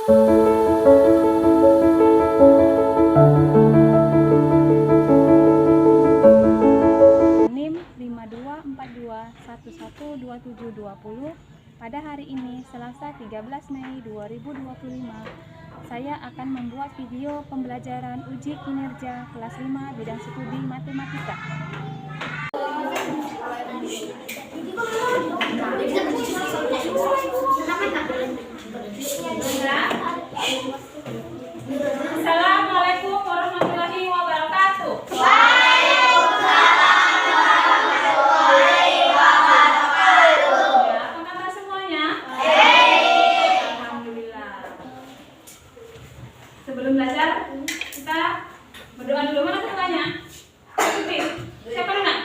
NIM 5242112720. Pada hari ini, Selasa 13 Mei 2025, saya akan membuat video pembelajaran uji kinerja kelas 5 bidang studi matematika. Assalamualaikum warahmatullahi wabarakatuh. Sebelum belajar, kita berdoa dulu. Mana ketuanya? Siapa nak?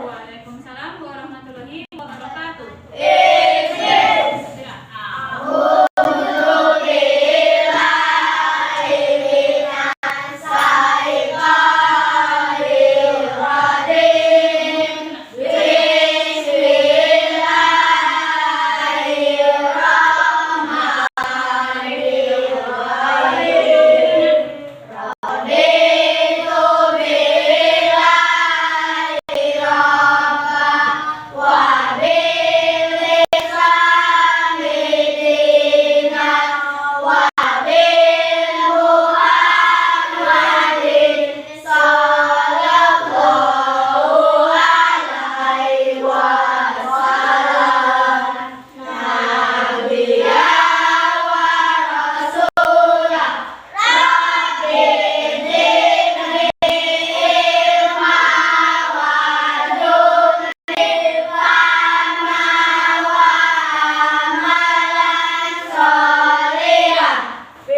Waalaikumsalam warahmatullahi wabarakatuh.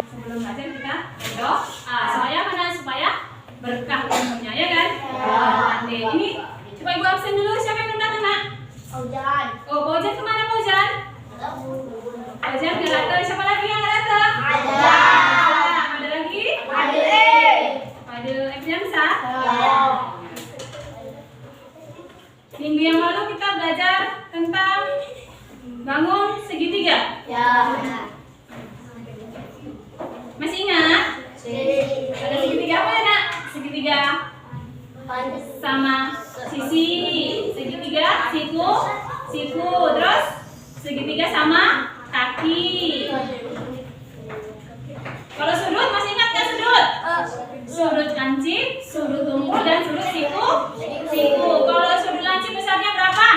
Sebelum belajar kita berdoa supaya berkah ilmunya, ya kan? Nanti ini coba ibu absen dulu. Siapa yang undang anak? Fauzan. Oh, Fauzan kemana Fauzan? Fauzan nggak datang. Siapa lagi yang nggak datang? Ada lagi? Fadil Efriansa. Minggu yang lalu kita belajar tentang bangun segitiga. Masih ingat? Ada segitiga apa ya nak? Segitiga sama sisi, segitiga siku, terus segitiga sama kaki. Kalau sudut masih ingat kan sudut? Sudut lancip, sudut tumpul, dan sudut siku. Kalau sudut lancip besarnya berapa?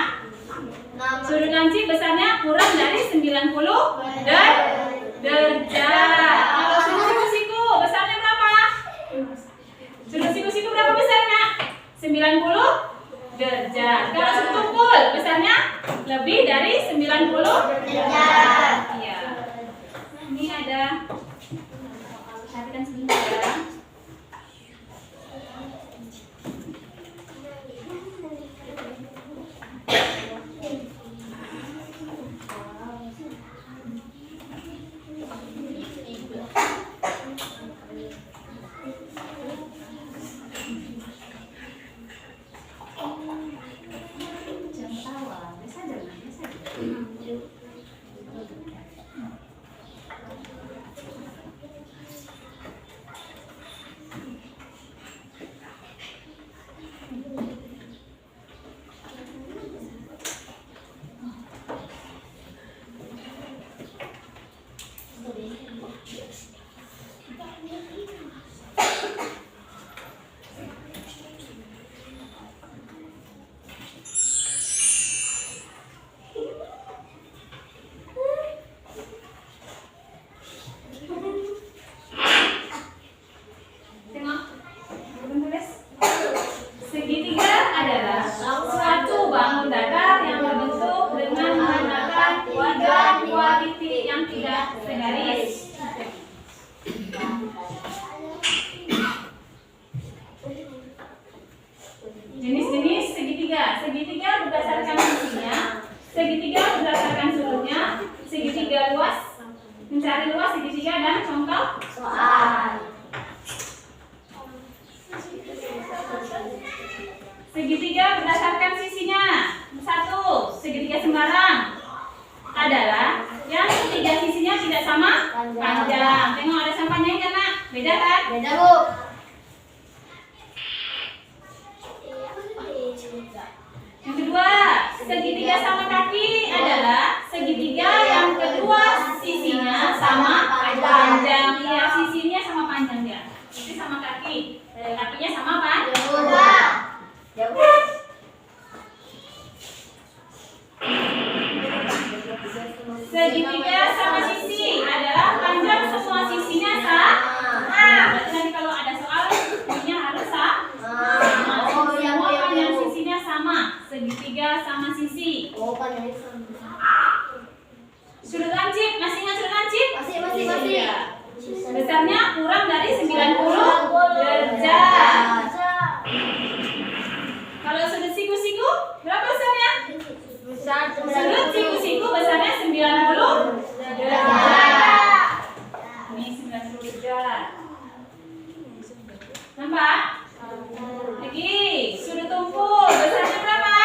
Sudut lancip besarnya kurang dari 90 derajat. Kalau sudut siku-siku besarnya berapa? Sudut siku-siku berapa besarnya? 90 derajat. Kalau sudut tumpul besarnya lebih dari 90 derajat. Iya. Ini ada, perhatikan sebentar ya. Mencari luas segitiga dan contoh Soal. segitiga berdasarkan sisinya. 1. Segitiga sembarang adalah yang ketiga sisinya tidak sama panjang. Tengok ada sama panjang kan, Nak? Beda kan? Beda, Bu. Yang kedua, segitiga sama kaki adalah segitiga yang kedua sisinya sama panjang. Ya, sisinya sama panjang dia. Ini sama kaki. Kakinya sama panjang. Segitiga sama sisi adalah panjang semua sisinya sama. Berarti nanti kalau ada soal ini harus sama. Semua panjang sisinya sama. Segitiga sama sisi. Sudut lancip, masih ingat sudut lancip? Masih. Iya. Besarnya kurang dari 90 derajat. Kalau sudut siku-siku berapa besarnya? Sudut siku-siku besarnya 90 derajat. Ini 90 derajat. Nampak? Lagi, sudut tumpul besarnya berapa?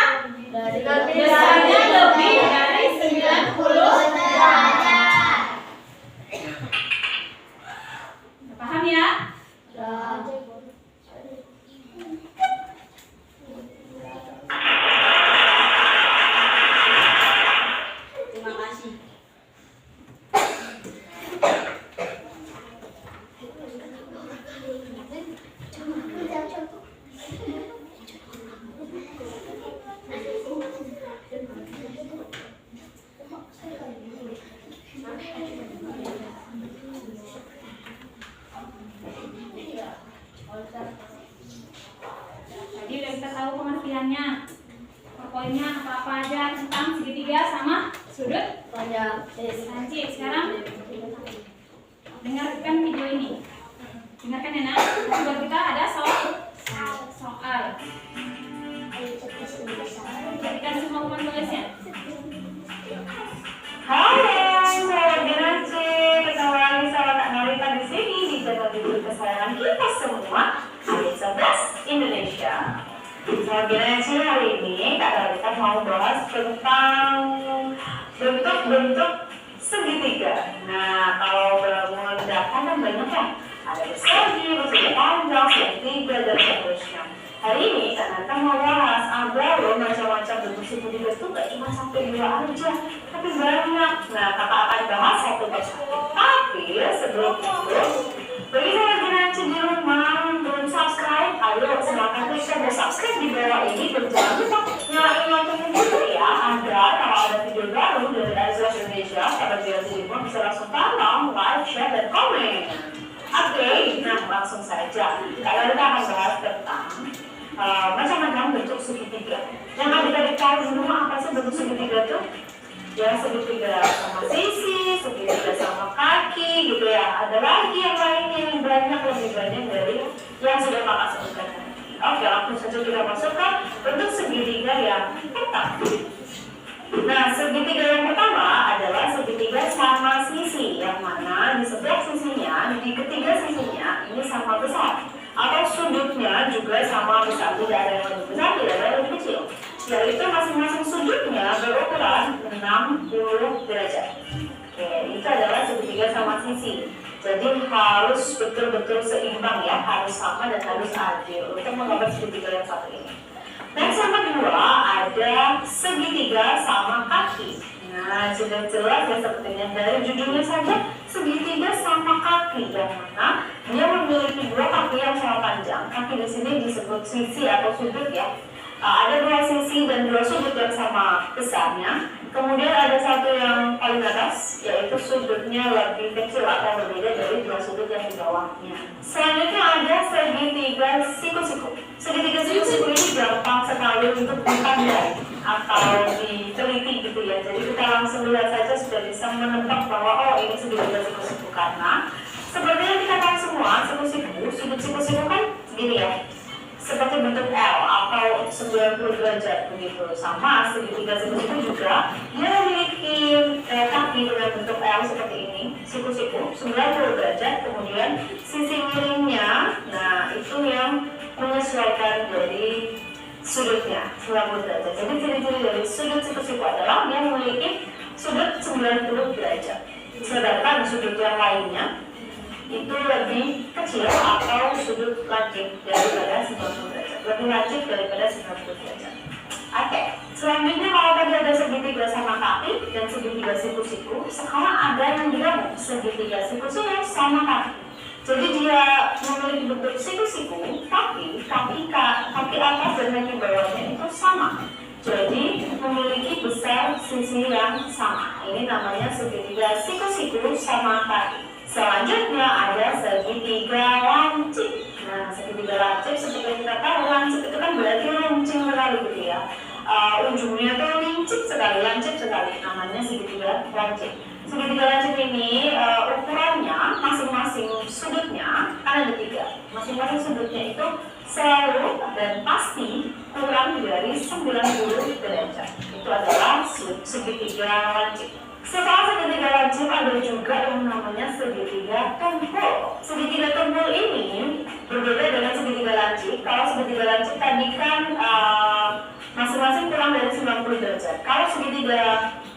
Besarnya lebih dari 90 derajat. Paham ya? Terima kasih. Tadi udah kita tahu pengertiannya. Poinnya apa-apa aja tentang segitiga sama sudut lancip. Sekarang dengarkan video ini. Dengarkan ya, Nak. Buat kita ada soal. Jadikan semua teman tulisnya. Hai, saya Genanci. Ketemu lagi sama Kak Norita di sini di channel YouTube kesayangan kita semua, Adik 11 Indonesia. Saya Genanci hari ini Kak Norita mau bahas tentang bentuk-bentuk segitiga. Nah, kalau menggunakan kan banyak ya. Ada persegi, persegi panjang, segitiga dan seterusnya. Hari ini Kak Norita mau bahas ada loh macam-macam bentuk segitiga itu gak cuma sampai 2 aja, tapi banyak. Nah, kakak akan bahas satu persatu. Tapi sebelum itu, bagi saya Genanci di rumah belum subscribe, ayo silakan klik tombol subscribe di bawah ini dan jangan lupa nyalain loncengnya ya, agar kalau ada video baru dari Azra Indonesia, sahabat Genanci di rumah bisa langsung tonton, like, share, dan komen. Oke, nah langsung saja. Kalau kita akan bahas tentang macam-macam bentuk segitiga. Yang adik-adik tahu di rumah apa sih bentuk segitiga itu? Ya, segitiga sama sisi, segitiga sama kaki, gitu ya. Ada lagi yang lainnya yang banyak, lebih banyak dari yang sudah kakak sebutkan tadi. Oke, langsung saja kita masuk ke bentuk segitiga yang pertama. Nah, segitiga yang pertama adalah segitiga sama sisi, yang mana di sebelah sisinya, di ketiga sisinya ini sama besar, atau sudutnya juga sama besar, tidak ada yang lebih besar, tidak ada yang lebih kecil, yaitu masing-masing sudutnya berukuran 60 derajat. Oke, itu adalah segitiga sama sisi. Jadi harus betul-betul seimbang ya, harus sama dan harus adil untuk menggambar segitiga yang satu ini. Next yang kedua ada segitiga sama kaki. Nah, sudah jelas ya sepertinya dari judulnya saja, segitiga sama kaki, yang mana dia memiliki 2 kaki yang sama panjang. Kaki di sini disebut sisi atau sudut ya. Ada 2 sisi dan 2 sudut yang sama besarnya. Kemudian ada satu yang paling atas, yaitu sudutnya lebih kecil atau berbeda dari 2 sudut yang di bawahnya. Selanjutnya ada segitiga siku-siku. Segitiga siku-siku ini gampang sekali untuk dipandai atau diteliti gitu ya. Jadi kita langsung lihat saja sudah bisa menebak bahwa oh ini segitiga siku-siku, karena seperti yang kita tahu semua, siku-siku, sudut siku-siku kan segini ya, seperti bentuk L atau 90 derajat begitu. Sama segitiga siku-siku juga dia memiliki kaki lagi dengan bentuk L seperti ini, siku-siku 90 derajat, kemudian sisi miringnya, nah itu yang menyesuaikan dari sudutnya 90 derajat. Jadi ciri-ciri dari sudut siku-siku adalah dia memiliki sudut 90 derajat. Sedangkan sudut yang lainnya itu lebih kecil atau sudut lancip daripada 90 derajat. Lebih lancip daripada 90 derajat. Oke, selanjutnya kalau tadi ada segitiga sama kaki dan segitiga siku-siku, sekarang ada yang digabung segitiga siku-siku sama kaki. Jadi dia memiliki bentuk siku-siku, tapi kaki atas dan kaki bawahnya itu sama. Jadi memiliki besar sisi yang sama. Ini namanya segitiga siku-siku sama kaki. Selanjutnya ada segitiga lancip. Nah, segitiga lancip seperti yang kita tahu, lancip itu kan berarti lancip sekali gitu ya. Ujungnya tuh lincip sekali, lancip sekali. Namanya segitiga lancip. Segitiga lancip ini ukurannya masing-masing sudutnya kan ada 3. Masing-masing sudutnya itu selalu dan pasti kurang dari 90 derajat. Itu adalah segitiga lancip. Setelah segitiga lancip ada juga yang namanya segitiga tumpul. Segitiga tumpul ini berbeda dengan segitiga lancip. Kalau segitiga lancip tadi kan masing-masing kurang dari 90 derajat. Kalau segitiga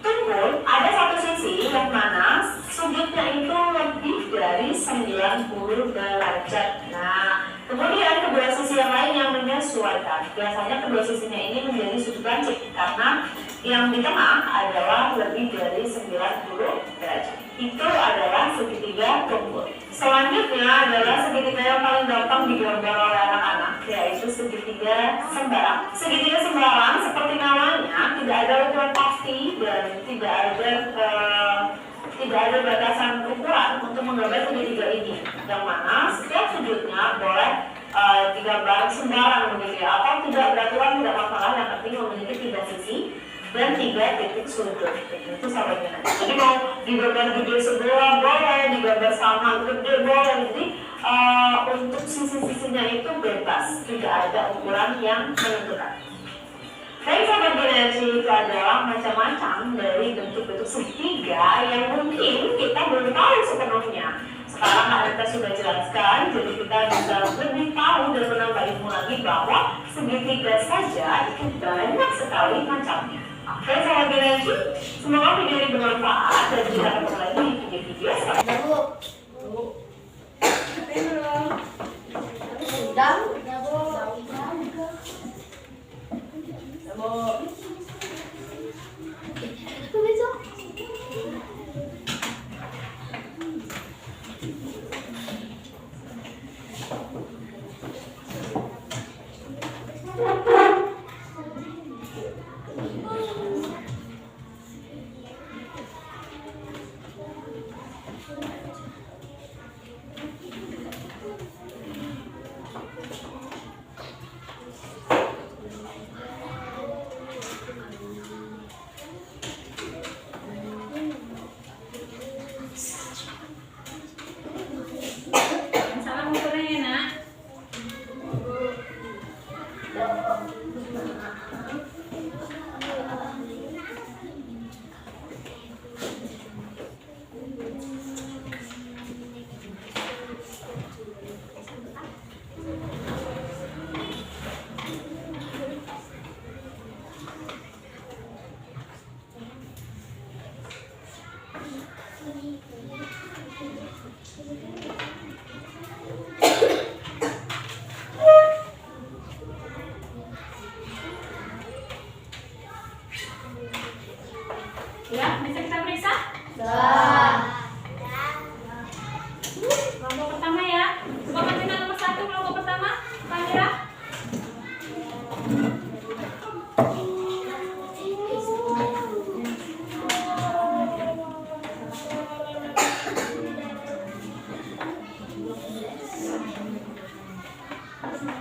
tumpul ada satu sisi yang mana sudutnya itu lebih dari 90 derajat. Nah, kemudian kedua sisi yang lain yang menyesuaikan. Biasanya kedua sisinya ini menjadi sudut lancip karena yang di tengah adalah lebih dari 90 derajat. Itu adalah segitiga tumpul. Selanjutnya adalah segitiga yang paling gampang digambar oleh anak-anak, yaitu segitiga sembarang. Segitiga sembarang seperti namanya tidak ada ukuran pasti dan tidak ada batasan ukuran untuk menggambar segitiga ini. Yang mana setiap sudutnya boleh digambar sembarang begitu ya, atau tidak beraturan tidak masalah, yang penting memiliki 3 sisi dan 3 titik sudut. Itu sahabatnya. Jadi mau digambar gede sebelah boleh, digambar sama gede boleh. Jadi untuk sisi-sisinya itu bebas, tidak ada ukuran yang menentukan. Baik sahabat Generasi, itu adalah macam-macam dari bentuk-bentuk segitiga yang mungkin kita belum tahu sepenuhnya. Sekarang kita sudah jelaskan, jadi kita bisa lebih tahu dan menambah ilmu lagi bahwa segitiga saja itu banyak sekali macamnya. Oke sahabat Generasi, semoga video ini bermanfaat dan kita ketemu lagi di video-video selanjutnya. Salam ukurnya ya nak. Ya, bisa kita periksa? Kelompok pertama ya. Coba bantuin nomor 1 kelompok pertama, Kamera.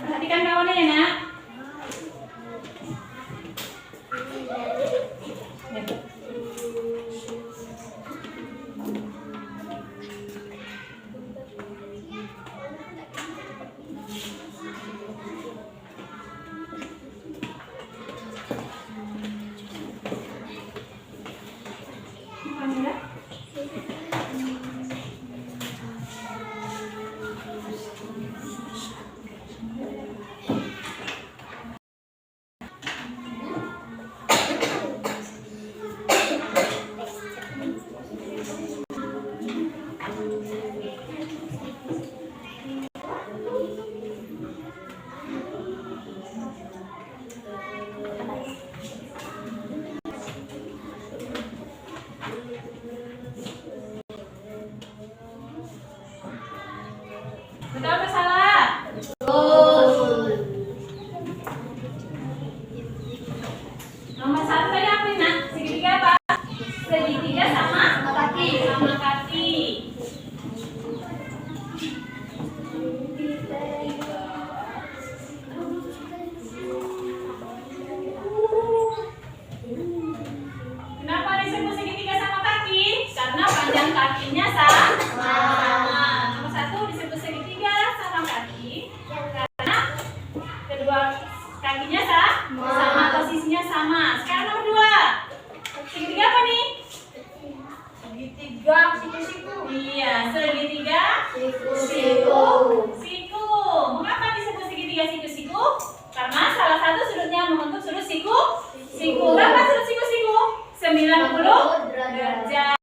Perhatikan kawannya ya nak. kakinya sama. Nomor 1 disebut segitiga sama kaki karena kedua kakinya sama, posisinya sama. Sekarang nomor 2. Segitiga apa nih? Segitiga siku-siku. Iya, segitiga Siku-siku. siku. Mengapa disebut segitiga siku-siku? Karena salah satu sudutnya membentuk sudut siku. Berapa sudut siku-siku? 90 derajat.